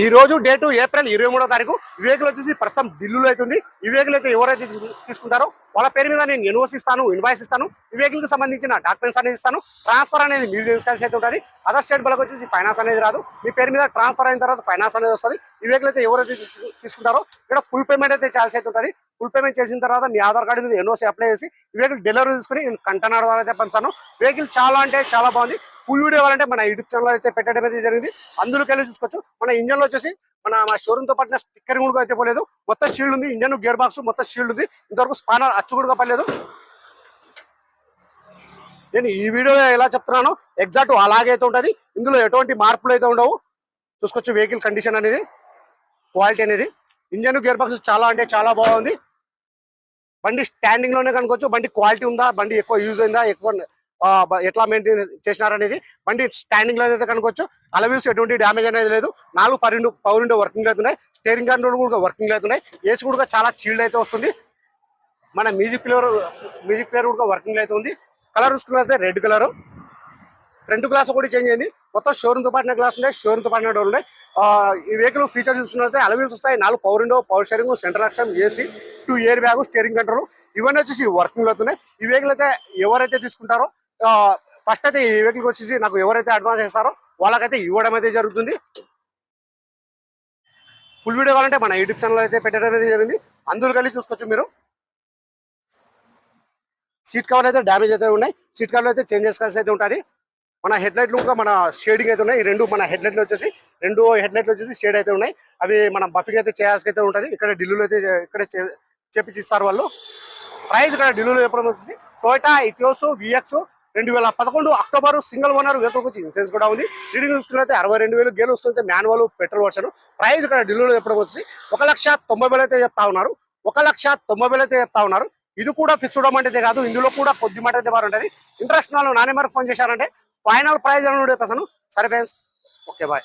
ఈ రోజు date April 23వ తారీఖు. ఈ వెహికల్ వచ్చేసి ప్రస్తుతం ఢిల్లీలో అవుతుంది. ఈ వెహికల్ అయితే ఎవరైతే తీసుకుంటారో వాళ్ళ పేరు మీద నేను ఎన్ఓసి ఇస్తాను, ఇన్వాయిస్ ఇస్తాను. ఈ వెహికల్ కి సంబంధించిన డాక్యుమెంట్స్ అనేది ఇస్తాను. ట్రాన్స్ఫర్ అనేది మీరు చేసుకోవాల్సి అయితే ఉంటుంది. అదర్ స్టేట్ వాళ్ళకి వచ్చేసి ఫైనాన్స్ అనేది రాదు. మీ పేరు మీద ట్రాన్స్ఫర్ అయిన తర్వాత ఫైనాన్స్ అనేది వస్తుంది. ఈ వెహికల్ అయితే ఎవరైతే తీసుకుంటారో ఇక్కడ ఫుల్ పేమెంట్ అయితే చేయాల్సి అయితే ఉంటుంది. ఫుల్ పేమెంట్ చేసిన తర్వాత మీ ఆధార్ కార్డు మీద ఎన్ఓసి అప్లై చేసి ఈ వెహికల్ డెలివరీ తీసుకుని నేను కంటైనర్ ద్వారా అయితే పంపుతాను. వెహికల్ చాలా అంటే చాలా బాగుంది. ఫుల్ వీడియో కావాలంటే మన యూట్యూబ్ ఛానల్ అయితే పెట్టడం అయితే జరిగింది. అందులోకి వెళ్ళి చూసుకోవచ్చు. మన ఇంజన్ లో వచ్చేసి మన షోరూమ్ తో పాటు స్టిక్కర్ కూడా అయితే పోలేదు. మొత్తం షీల్డ్ ఉంది. ఇంజన్ గేర్ బాక్స్ మొత్తం షీల్డ్ ఉంది. ఇంతవరకు స్పానర్ అచ్చు కూడా పడలేదు. నేను ఈ వీడియో ఎలా చెప్తున్నానో ఎగ్జాక్ట్ అలాగే అయితే ఉంటుంది. ఇందులో ఎటువంటి మార్పులు అయితే ఉండవు. చూసుకోవచ్చు వెహికల్ కండిషన్ అనేది, క్వాలిటీ అనేది. ఇంజన్ గేర్ బాక్స్ చాలా అంటే చాలా బాగుంది. బండి స్టాండింగ్ లోనే కనుకోవచ్చు. బండి క్వాలిటీ ఉందా, బండి ఎక్కువ యూజ్ అయిందా, ఎక్కువ ఎట్లా మెయింటైన్ చేసినారనేది బండి స్టాండింగ్ లో అయితే కనుకోవచ్చు. అలవీల్స్ ఎటువంటి డ్యామేజ్ అనేది లేదు. 4 పవర్ విండో వర్కింగ్ అవుతున్నాయి. స్టీరింగ్ కంట్రోల్ కూడా వర్కింగ్ అవుతున్నాయి. ఏసీ కూడా చాలా చీల్డ్ అయితే వస్తుంది. మన మ్యూజిక్ ప్లేయర్ కూడా వర్కింగ్ అయితే ఉంది. కలర్ చూసుకున్నట్లయితే రెడ్ కలర్. ఫ్రంట్ గ్లాస్ కూడా చేంజ్ అయింది. మొత్తం షోరూమ్ తో పాటిన గ్లాస్ ఉన్నాయి, షోరూమ్ తో పాటిన డోర్ ఉన్నాయి. ఈ వెహికల్ ఫీచర్ చూసుకున్నట్లయితే అలవీల్స్ వస్తాయి. 4 power window, power sharing, central action, AC, 2 air bag, steering control ఇవన్నీ వచ్చేసి వర్కింగ్ అవుతున్నాయి. ఈ వెహికల్ అయితే ఎవరైతే తీసుకుంటారో ఫస్ట్ అయితే ఈ వెహికల్ వచ్చేసి నాకు ఎవరైతే అడ్వాన్స్ చేస్తారో వాళ్ళకైతే ఇవ్వడం అయితే జరుగుతుంది. ఫుల్ వీడియో కావాలంటే మన యూట్యూబ్ ఛానల్ అయితే పెట్టడం అయితే జరిగింది. అందులో కలిసి చూసుకోవచ్చు మీరు. సీట్ కవర్లు అయితే డ్యామేజ్ అయితే ఉన్నాయి. సీట్ కవర్లు అయితే చేంజ్ చేసుకోవాల్సి అయితే ఉంటుంది. మన హెడ్ లైట్లు కూడా మన షేడింగ్ అయితే ఉన్నాయి. ఈ మన హెడ్ లైట్లు వచ్చేసి షేడ్ అయితే ఉన్నాయి. అవి మనం బఫింగ్ అయితే చేయాల్సి అయితే ఉంటుంది. ఇక్కడ ఢిల్లీలో అయితే ఇక్కడే చేపించిస్తారు వాళ్ళు. ప్రైస్ ఇక్కడ ఢిల్లీలో చెప్పడం వచ్చేసి Toyota Etios vx 2011 October single owner vehicle వచ్చి ఇన్సూరెన్స్ కూడా ఉంది. రీడింగ్ చూసుకుంటే 62,000 గేర్ వస్తుంటే మాన్యువల్ పెట్రోల్ వర్షన్. ప్రైస్ ఇక్కడ ఢిల్లీలో చెప్పడం వచ్చి 1,90,000 అయితే చెప్తా ఉన్నారు. 1,90,000 అయితే చెప్తా ఉన్నారు. ఇది కూడా ఫిక్స్డ్ అమౌంట్ అయితే కాదు. ఇందులో కూడా కొద్ది మాట అయితే బాగుంటుంది. ఇంట్రెస్ట్ వాళ్ళు నా నెంబర్ ఫోన్ చేశారంటే ఫైనల్ ప్రైజ్ అని చెప్పేసాను. సరే ఫ్రెండ్స్, ఓకే బాయ్.